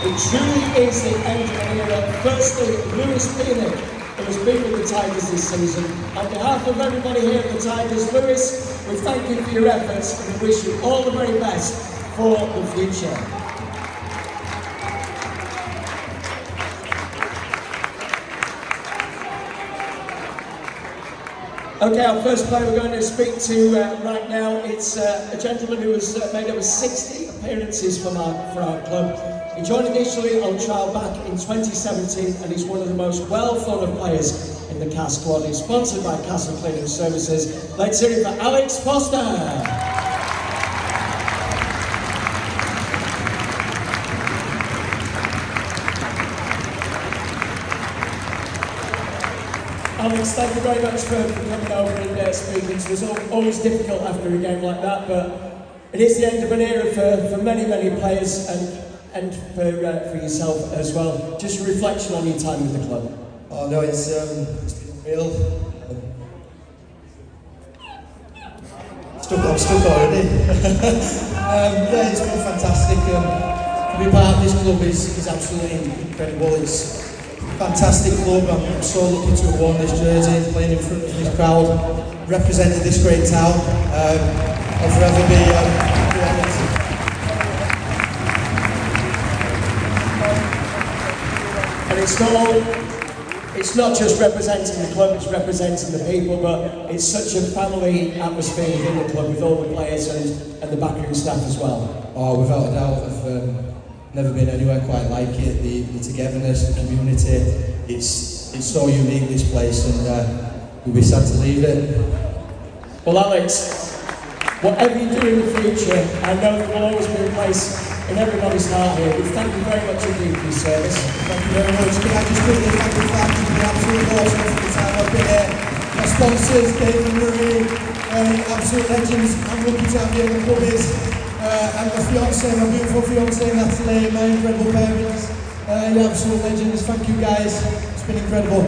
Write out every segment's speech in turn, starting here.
It truly is the end of an era. Firstly, Lewis Phoenix, who has been with the Tigers this season. On behalf of everybody here at the Tigers, Lewis, we thank you for your efforts and we wish you all the very best for the future. Okay, our first player we're going to speak to right now, it's a gentleman who has made over 60 appearances for our club. He joined initially on trial back in 2017 and he's one of the most well-thought of players in the CAS squad. He's sponsored by Castle Cleaning Services. Let's hear it for Alex Foster. Alex, thank you very much for coming over and speaking. It was always difficult after a game like that, but it is the end of an era for many, many players and for yourself as well. Just a reflection on your time with the club. Oh no, it's been real. I'm stuck already. Yeah, it's been fantastic. To be part of this club is absolutely incredible. It's a fantastic club. I'm so lucky to have worn this jersey, playing in front of this crowd, represented this great town. I'll forever be honoured. And it's not just representing the club, it's representing the people, but it's such a family atmosphere within the club with all the players and the backroom staff as well. Oh, without a doubt, I've never been anywhere quite like it. The togetherness, the community, it's so unique, this place, and we'll be sad to leave it. Well, Alex, whatever you do in the future, I know there will always be a place in everybody's heart here. We thank you very much indeed for your service. Thank you very much. Can I just quickly thank the fans for the absolute awesome for the time I've been here. My sponsors, Dave and Marie, absolute legends. I'm lucky to have you in the clubbies. And my fiancée, my beautiful fiancée Natalie, my incredible parents. You're absolute legends. Thank you guys. It's been incredible.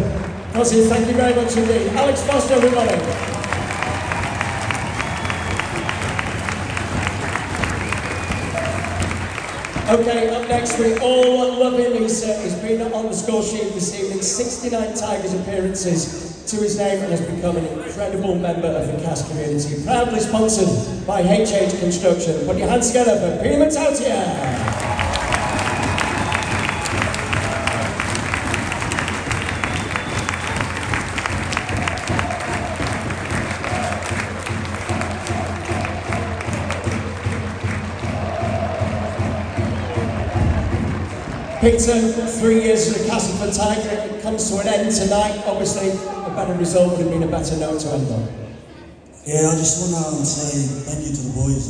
Rossi, thank you very much indeed. Alex Foster, everybody. Okay, up next we all love him. He's been on the score sheet this evening, 69 Tigers appearances to his name and has become an incredible member of the CAS community. Proudly sponsored by HH Construction. Put your hands together for Peter Mata'utia. Peter, 3 years of the Castleford Tigers, it comes to an end tonight. Obviously, a better result would have been a better note to end on. Yeah, I just want to say thank you to the boys.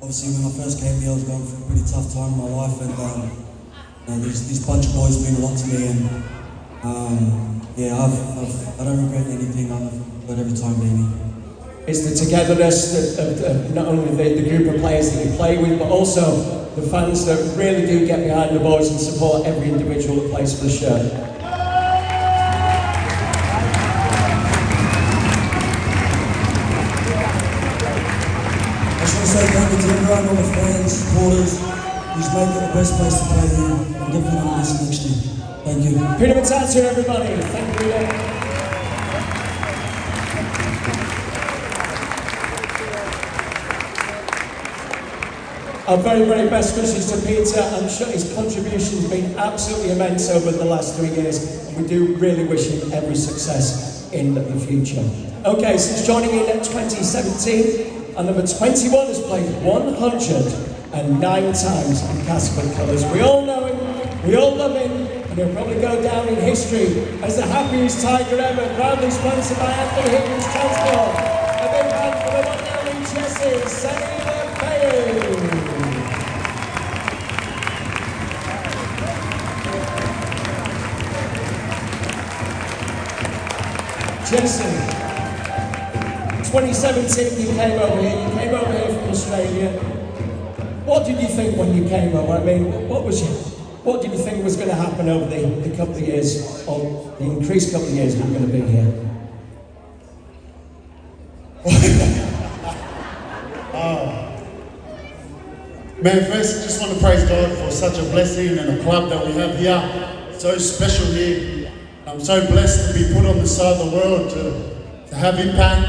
Obviously, when I first came here, I was going through a pretty tough time in my life, and this bunch of boys mean a lot to me. And yeah, I don't regret anything. I've got every time being here. It's the togetherness of not only the group of players that you play with, but also the fans that really do get behind the boys and support every individual that plays for the shirt. I just want to say thank you to everyone, all the fans, supporters, who's made it the best place to play here. I'm definitely going to miss it next year. Thank you. Peter Mata'utia, everybody. Thank you, Peter. Our very, very best wishes to Peter. I'm sure his contribution has been absolutely immense over the last 3 years. And we do really wish him every success in the future. Okay, since joining in at 2017, and number 21 has played 109 times in Castleford colours. We all know him, we all love him, and he'll probably go down in history as the happiest Tiger ever, proudly sponsored by Anthony Higgins Transport. A big hand for the one down in Chelsea, Sene Lefao. Jensen, 2017 you came over here from Australia. What did you think when you came over? I mean, what did you think was going to happen over the couple of years, or the increased couple of years you were going to be here? Man, first, I just want to praise God for such a blessing and a club that we have here. So special here. I'm so blessed to be put on this side of the world, to have impact,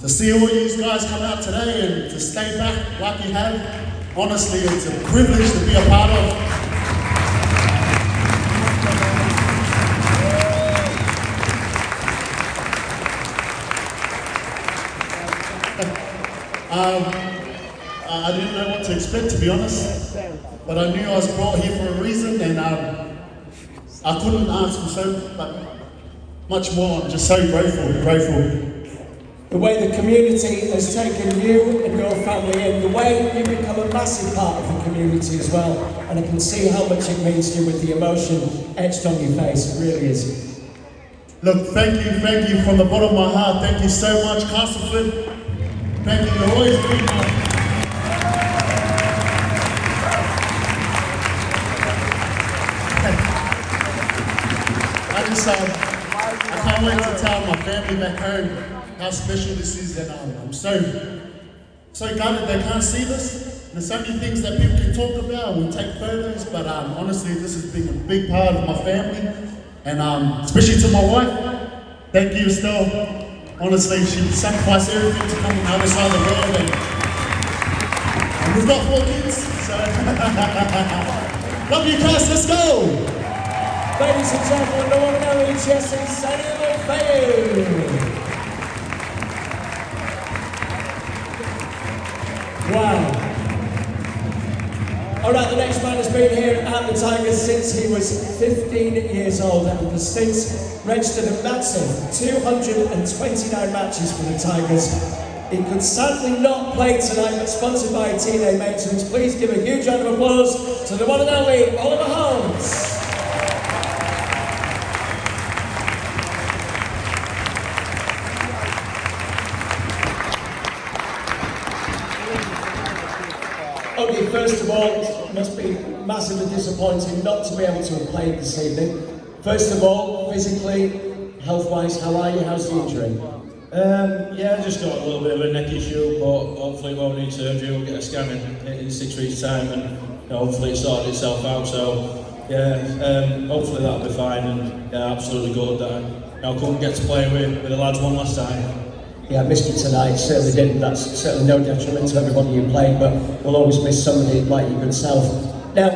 to see all you guys come out today and to stay back like you have. Honestly, it's a privilege to be a part of. I didn't know what to expect, to be honest, but I knew I was brought here for a reason, and I couldn't ask for so much more. I'm just so grateful. The way the community has taken you and your family in, the way you become a massive part of the community as well, and I can see how much it means to you with the emotion etched on your face. It really is. Look, thank you from the bottom of my heart. Thank you so much, Castleford. Thank you. You've always been I can't wait to tell my family back home how special this is, and I'm so gutted they can't see this. There's so many things that people can talk about, we'll take photos, but honestly, this has been a big part of my family, and especially to my wife. Thank you, Estelle. Honestly, she sacrificed everything to come on the other side of the world, and we've got 4 kids, so love you, Cass, let's go! Ladies and gentlemen, the one and only Sene Lefao. Wow. Alright, the next man has been here at the Tigers since he was 15 years old and has since registered a massive 229 matches for the Tigers. He could sadly not play tonight, but sponsored by TNA Maintenance. Please give a huge round of applause to the one and only Oliver Holmes. Okay, first of all, it must be massively disappointing not to be able to have played this evening. First of all, physically, health-wise, how are you? How's the injury? Yeah, I just got a little bit of a neck issue, but hopefully it won't need surgery. We'll get a scan in 6 weeks' time, and hopefully it sorted itself out. So, yeah, hopefully that'll be fine, and yeah, absolutely good that I couldn't get to play with the lads one last time. Yeah, I missed you tonight, certainly didn't. That's certainly no detriment to everybody you played, but we'll always miss somebody like your good self. Now,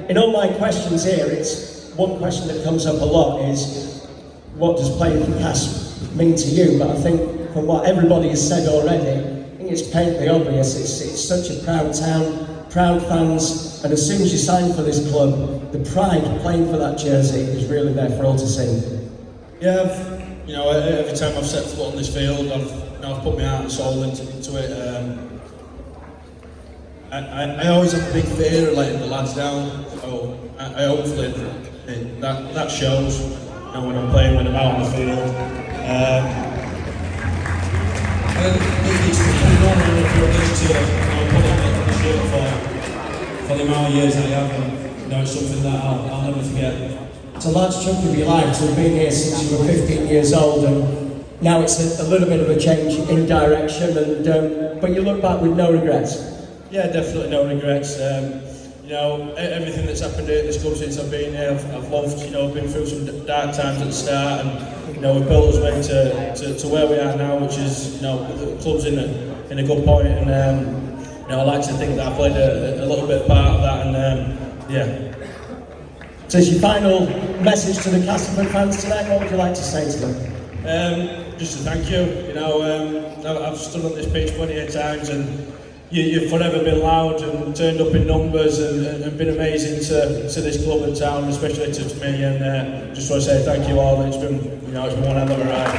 in all my questions here, it's one question that comes up a lot is, what does playing for Cas mean to you? But I think from what everybody has said already, I think it's painfully obvious. It's such a proud town, proud fans, and as soon as you sign for this club, the pride playing for that jersey is really there for all to see. Yeah, every time I've set foot on this field, I've put my heart and soul into it. I always have a big fear of letting the lads down, so I hopefully that shows when I'm playing, when I'm out on the field. It's an honour and a privilege to put on the shirt for the amount of years that I have, and it's something that I'll never forget. It's a large chunk of your life to have been here since you were 15 years old, and now it's a little bit of a change in direction, and but you look back with no regrets. Yeah, definitely no regrets. Everything that's happened at this club since I've been here, I've loved. I've been through some dark times at the start, and we've built us way to where we are now, which is the club's in a good point, and I like to think that I played a little bit part of that, and yeah. So as your final message to the Castleford fans tonight, what would you like to say to them? Just to thank you. I've stood on this pitch plenty of times, and you've forever been loud and turned up in numbers and been amazing to this club and town, especially to me. And just want to say thank you all. It's been one hell of a ride.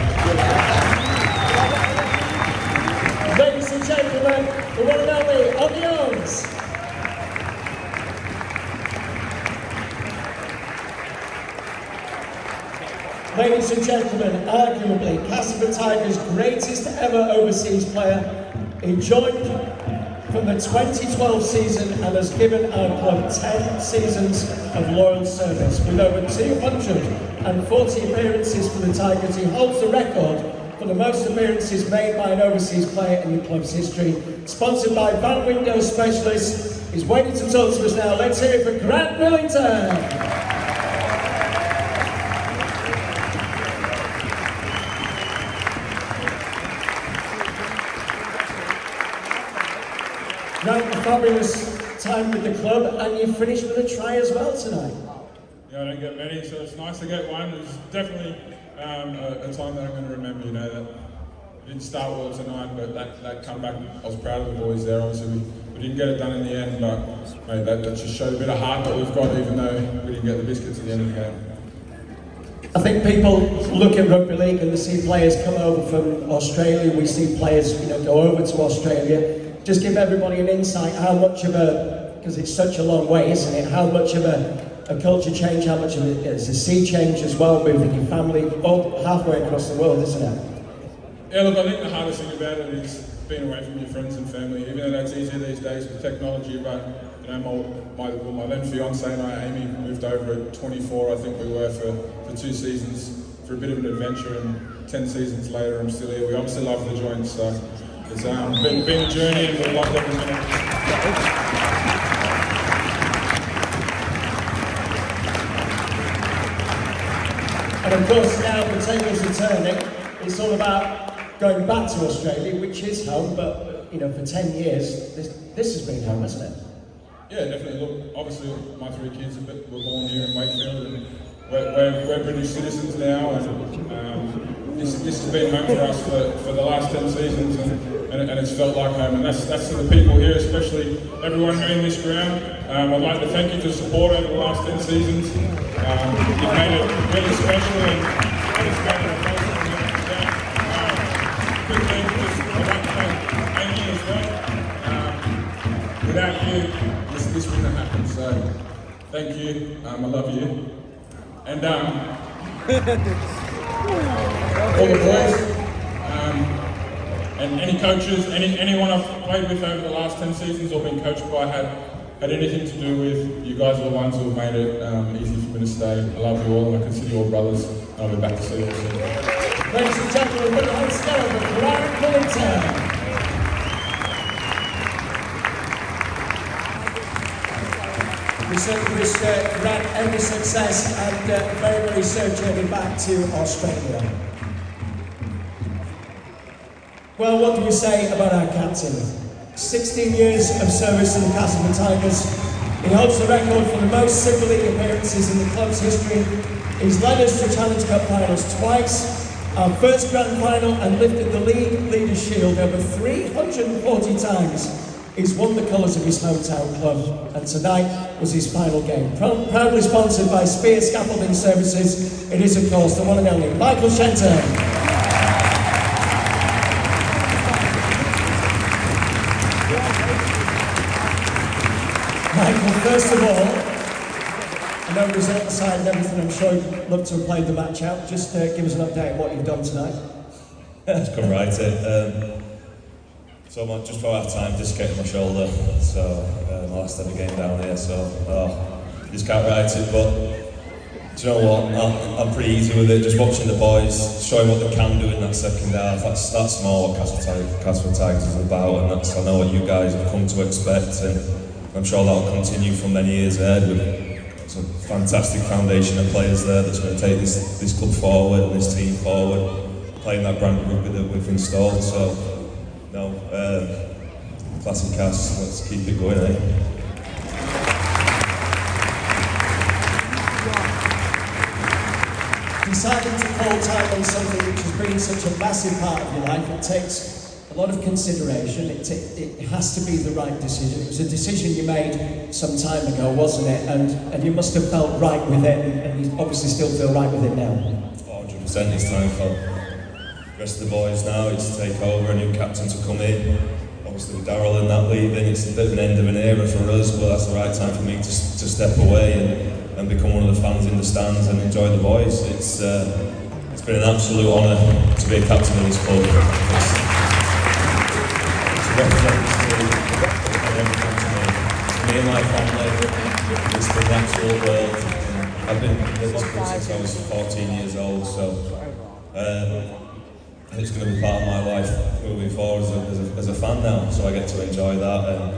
Ladies and gentlemen, the one and only on the arms. Ladies and gentlemen, arguably Castleford Tigers' greatest ever overseas player. He joined from the 2012 season and has given our club 10 seasons of loyal service. With over 240 appearances for the Tigers, he holds the record for the most appearances made by an overseas player in the club's history. sponsored by Van Window Specialists. He's waiting to talk to us now. Let's hear it for Grant Millington. Grant, a fabulous time with the club, and you finished with a try as well tonight. Yeah, I don't get many, so it's nice to get one. It was definitely a time that I'm going to remember, you know, that it didn't start well tonight, but that comeback, I was proud of the boys there. Obviously, we didn't get it done in the end, but mate, that just showed a bit of heart that we've got, even though we didn't get the biscuits at the end of the game. I think people look at rugby league and they see players come over from Australia. We see players, go over to Australia. Just give everybody an insight how much of because it's such a long way, isn't it? How much of a culture change, how much of it is a sea change as well, moving your family all halfway across the world, isn't it? Yeah, look, I think the hardest thing about it is being away from your friends and family, even though that's easier these days with technology, but my then fiance and I, Amy, moved over at 24, I think we were, for 2 seasons, for a bit of an adventure, and 10 seasons later I'm still here. We obviously love the joint, so it's been a journey and we've loved every minute. And of course now the tables are turning. It's all about going back to Australia, which is home, but for 10 years this has been home, hasn't it? Yeah, definitely. Look, obviously my 3 kids were born here in Wakefield, and we're British citizens now, and this has been home for us for the last 10 seasons, and it's felt like home, and that's to the people here, especially everyone here in this ground. I'd like to thank you for the support over the last 10 seasons. You've made it really special, and it's made it a pleasure to get it down. Quickly, I'd like to thank Amy as well. Without you, this wouldn't have happened, so thank you. I love you. And all the boys, and any coaches, anyone I've played with over the last 10 seasons or been coached by had anything to do with, you guys are the ones who have made it easy for me to stay. I love you all, and I consider you all brothers, and I'll be back to see you all soon. Ladies and gentlemen, put your hands together for Grant Millington. We certainly wish Grant every success and a very, very safe journey back to Australia. Well, what do we say about our captain? 16 years of service to the Castleford Tigers. He holds the record for the most Super League appearances in the club's history. He's led us to Challenge Cup finals twice, our first grand final, and lifted the League Leaders' Shield over 340 times. He's won the colours of his hometown club, and tonight was his final game. Proudly sponsored by Spear Scaffolding Services, it is of course the one and only Michael Shenton. Michael, first of all, I know result aside and everything, I'm sure you'd love to have played the match out. Just give us an update on what you've done tonight. Just come right in. So much just for half time, dislocated my shoulder. So my last ever game down here. So just can't write it. But do you know what? I'm pretty easy with it. Just watching the boys, showing what they can do in that second half. That's more what Castleford Tigers is about, and that's I know what you guys have come to expect, and I'm sure that will continue for many years ahead. With some fantastic foundation of players there that's going to take this club forward and this team forward, playing that brand of rugby that we've installed. So. No, classic cast, let's keep it going, eh? Deciding to call time on something which has been such a massive part of your life, it takes a lot of consideration. It has to be the right decision. It was a decision you made some time ago, wasn't it? And you must have felt right with it, and you obviously still feel right with it now. 100%, it's time for the rest of the boys now. It's to take over, a new captain to come in. Obviously with Daryl and that leaving, it's a bit of an end of an era for us, but that's the right time for me to step away and become one of the fans in the stands and enjoy the boys. It's been an absolute honour to be a captain of this club. To represent this team, me and my family, it's been the absolute world. I've been with this club since I was 14 years old, so it's going to be part of my life moving forward as a fan now. So I get to enjoy that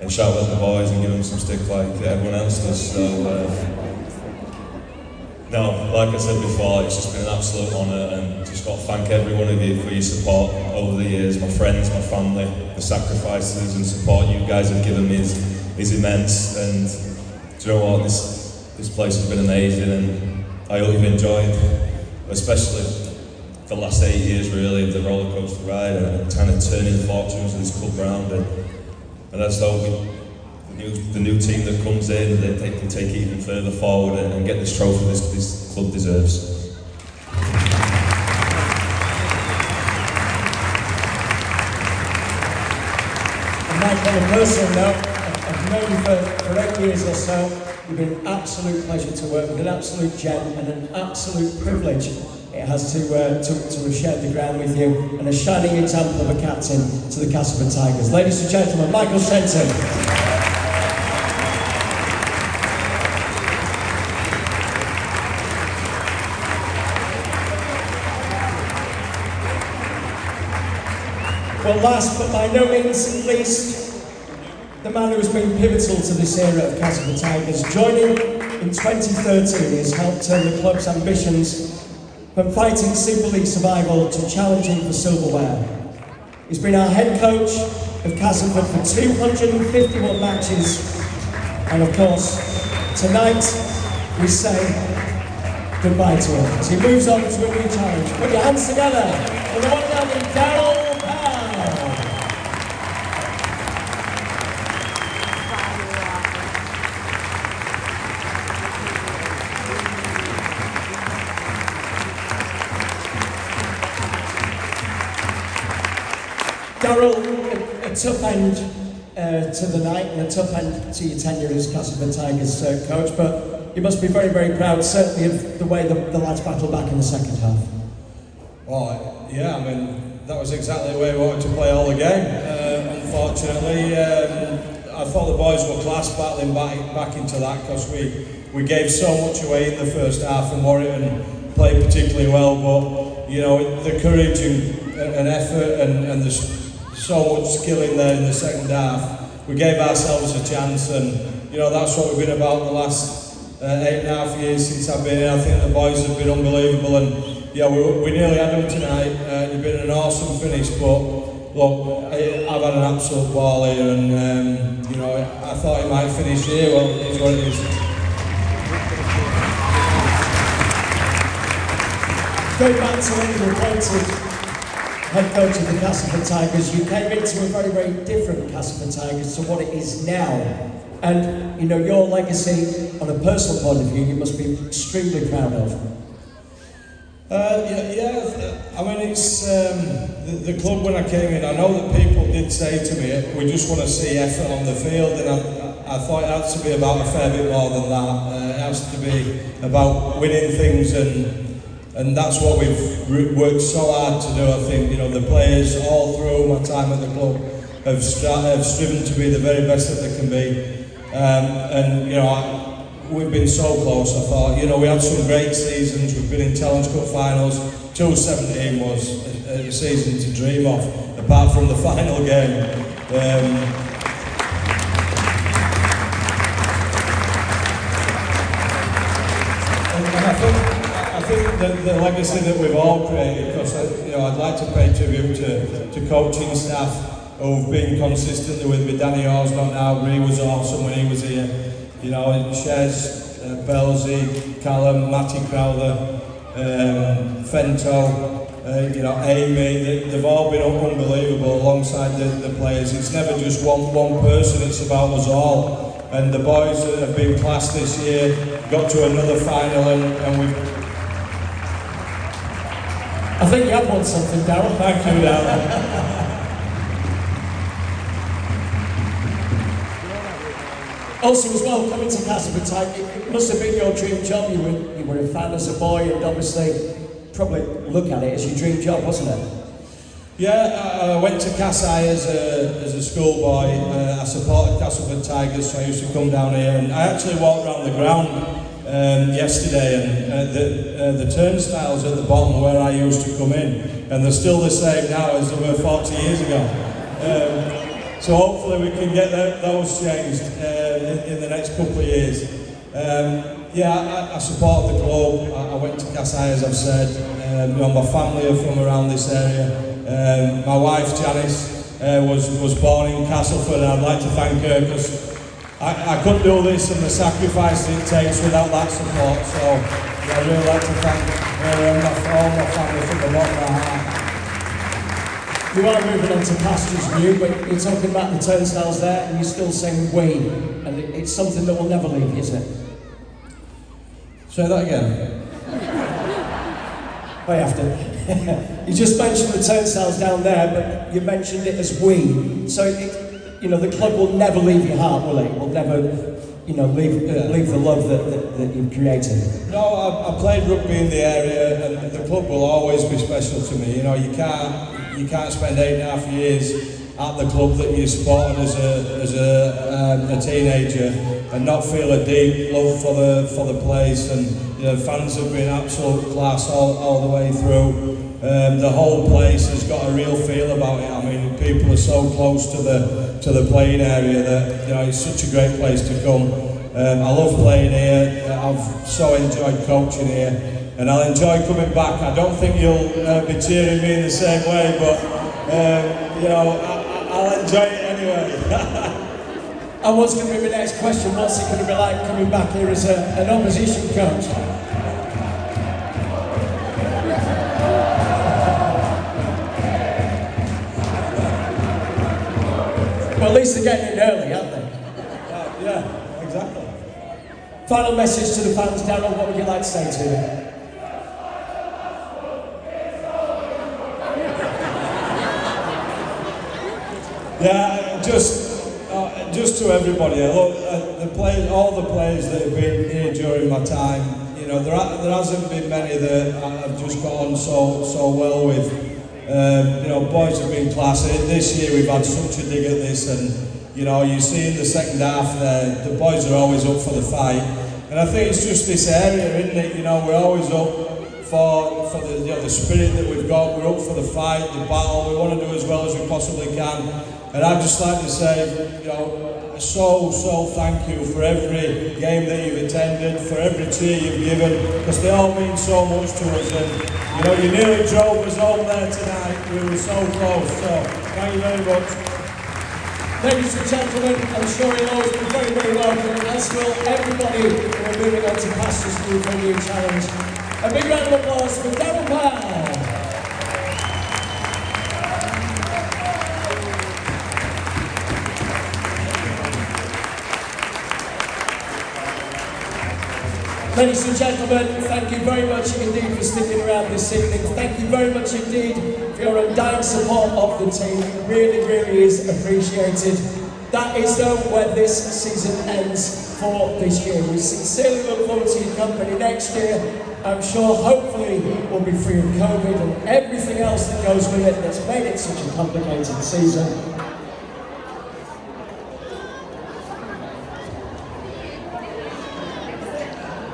and shout at the boys and give them some stick like everyone else does. So no, like I said before, it's just been an absolute honour, and just got to thank every one of you for your support over the years. My friends, my family, the sacrifices and support you guys have given me is immense. And do you know what? This place has been amazing, and I hope you've enjoyed, especially the last 8 years really of the roller coaster ride and kind of turning the fortunes of this club round. And I just hope the new team that comes in, they can take it even further forward and get this trophy this club deserves. And Mike, on a personal note, I've known you for 8 years or so. You've been an absolute pleasure to work with, an absolute gem and an absolute privilege it has to have shared the ground with you, and a shining example of a captain to the Castleford Tigers. Ladies and gentlemen, Michael Shenton. Well, last but by no means least, the man who has been pivotal to this era of Castleford Tigers, joining in 2013, has helped turn the club's ambitions from fighting Super League survival to challenging for silverware. He's been our head coach of Castleford for 251 matches, and of course, tonight we say goodbye to him as he moves on to a new challenge. Put your hands together for the one and only Daryl Powell. Daryl, a tough end to the night and a tough end to your tenure as Castleford Tigers coach, but you must be very, very proud, certainly, of the way the lads battled back in the second half. Well, yeah, I mean, that was exactly the way we wanted to play all the game. Unfortunately, I thought the boys were class battling back into that, because we gave so much away in the first half, and Warrington played particularly well, but you know, the courage and effort and there's so much skill in there in the second half. We gave ourselves a chance, and you know, that's what we've been about the last 8.5 years since I've been here. I think the boys have been unbelievable, and yeah, we nearly had them tonight. It's been an awesome finish, but look, I've had an absolute ball here, and you know, I thought he might finish here. Well, it is what it is. Going back to when you were appointed head coach of the Castleford Tigers, you came into a very, very different Castleford Tigers to what it is now. And, you know, your legacy, on a personal point of view, you must be extremely proud of. I mean, it's the club when I came in, I know that people did say to me, we just want to see effort on the field, and I thought it had to be about a fair bit more than that. It has to be about winning things, and that's what we've worked so hard to do. I think, you know, the players all through my time at the club have striven to be the very best that they can be, and you know, we've been so close. I thought, you know, we had some great seasons. We've been in Challenge Cup finals. 2017 was a season to dream of, apart from the final game. I think the legacy that we've all created, because you know, I'd like to pay tribute to coaching staff who've been consistently with me. Danny Orr's not now, Ree was awesome when he was here. You know, Shez, Belzy, Callum, Matty Crowther, Fento, you know, Amy, they've all been unbelievable alongside the players. It's never just one person, it's about us all. And the boys have been class this year, got to another final, and we've... I think you have won something, Daryl. Thank you, Daryl. Also, as well, coming to Castleford Tigers, it must have been your dream job. You were a fan as a boy, and obviously, probably look at it as your dream job, wasn't it? Yeah, I went to Casai as a schoolboy. I supported Castleford Tigers, so I used to come down here, and I actually walked around the ground yesterday, and the turnstiles at the bottom where I used to come in, and they're still the same now as they were 40 years ago. So hopefully we can get those changed in the next couple of years. I support the club. I went to Casai, as I've said. My family are from around this area. My wife Janice was born in Castleford, and I'd like to thank her because I couldn't do this and the sacrifice it takes without that support. So I'd really like to thank her and all my family from the bottom of my heart. You are moving on to pastures new, but you're talking about the turnstiles there, and you're still saying we, and it's something that will never leave, isn't it? Say that again. I have to. You just mentioned the turnstiles down there, but you mentioned it as we. So, the club will never leave your heart, will it? It will never, leave the love that you've created. No, I played rugby in the area, and the club will always be special to me. You can't spend 8.5 years at the club that you supported as a teenager and not feel a deep love for the place. And fans have been absolute class all the way through. The whole place has got a real feel about it. I mean, people are so close to the playing area that it's such a great place to come. I love playing here. I've so enjoyed coaching here, and I'll enjoy coming back. I don't think you'll be cheering me in the same way, but I'll enjoy it anyway. And what's going to be my next question? What's it going to be like coming back here as an opposition coach? Well, at least they're getting in early, aren't they? Yeah, exactly. Final message to the fans, Daryl, what would you like to say to them? Yeah, just to everybody. Look, all the players that have been here during my time. There hasn't been many that I've just got on so well with. Boys have been class. This year we've had such a dig at this, and you see in the second half there, the boys are always up for the fight. And I think it's just this area, isn't it? We're always up for the spirit that we've got. We're up for the fight, the battle. We want to do as well as we possibly can. And I'd just like to say, so thank you for every game that you've attended, for every cheer you've given, because they all mean so much to us. And you nearly drove us home there tonight. We were so close. So thank you very much. Ladies and gentlemen, I'm sure you'll always be very, very welcome, as will everybody who are moving on to Pastures New for a new challenge. A big round of applause for Daryl Powell. Ladies and gentlemen, thank you very much indeed for sticking around this evening. Thank you very much indeed for your undying support of the team. It really, really is appreciated. That is though where this season ends for this year. We sincerely look forward to your company next year. I'm sure hopefully we'll be free of COVID and everything else that goes with it that's made it such a complicated season.